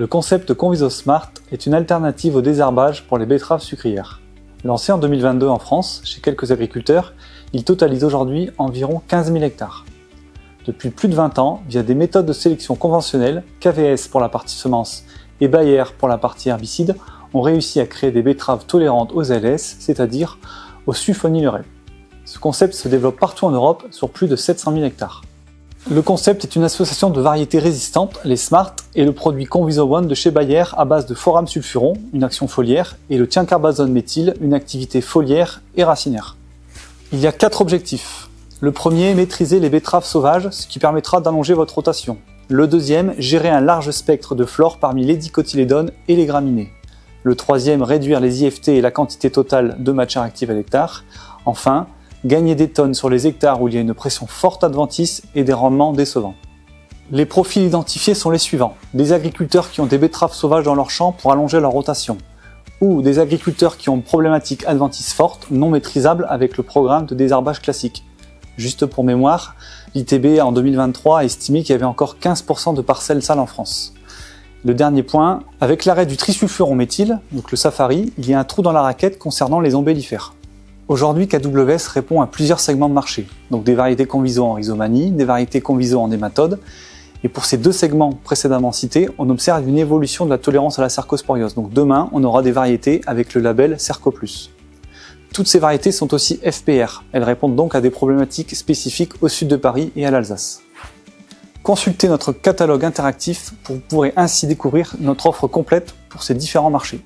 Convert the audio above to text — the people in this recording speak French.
Le concept Conviso Smart est une alternative au désherbage pour les betteraves sucrières. Lancé en 2022 en France, chez quelques agriculteurs, il totalise aujourd'hui environ 15 000 hectares. Depuis plus de 20 ans, via des méthodes de sélection conventionnelles, KVS pour la partie semences et Bayer pour la partie herbicide, ont réussi à créer des betteraves tolérantes aux LS, c'est-à-dire aux sulfonyluréa. Ce concept se développe partout en Europe sur plus de 700 000 hectares. Le concept est une association de variétés résistantes, les Smart, et le produit Conviso One de chez Bayer à base de foram sulfuron, une action foliaire, et le thiacarbazone méthyle, une activité foliaire et racinaire. Il y a 4 objectifs. Le premier, maîtriser les betteraves sauvages, ce qui permettra d'allonger votre rotation. Le deuxième, gérer un large spectre de flore parmi les dicotylédones et les graminées. Le troisième, réduire les IFT et la quantité totale de matière active à l'hectare. Enfin, gagner des tonnes sur les hectares où il y a une pression forte adventice et des rendements décevants. Les profils identifiés sont les suivants. Des agriculteurs qui ont des betteraves sauvages dans leur champ pour allonger leur rotation. Ou des agriculteurs qui ont une problématique adventice forte, non maîtrisable avec le programme de désherbage classique. Juste pour mémoire, l'ITB en 2023 a estimé qu'il y avait encore 15% de parcelles sales en France. Le dernier point, avec l'arrêt du trisulfuron méthyle, donc le Safari, il y a un trou dans la raquette concernant les ombellifères. Aujourd'hui, KWS répond à plusieurs segments de marché, donc des variétés Conviso en rhizomanie, des variétés Conviso en nématode, et pour ces deux segments précédemment cités, on observe une évolution de la tolérance à la cercosporiose. Donc demain, on aura des variétés avec le label Cerco+. Toutes ces variétés sont aussi FPR, elles répondent donc à des problématiques spécifiques au sud de Paris et à l'Alsace. Consultez notre catalogue interactif pour vous pourrez ainsi découvrir notre offre complète pour ces différents marchés.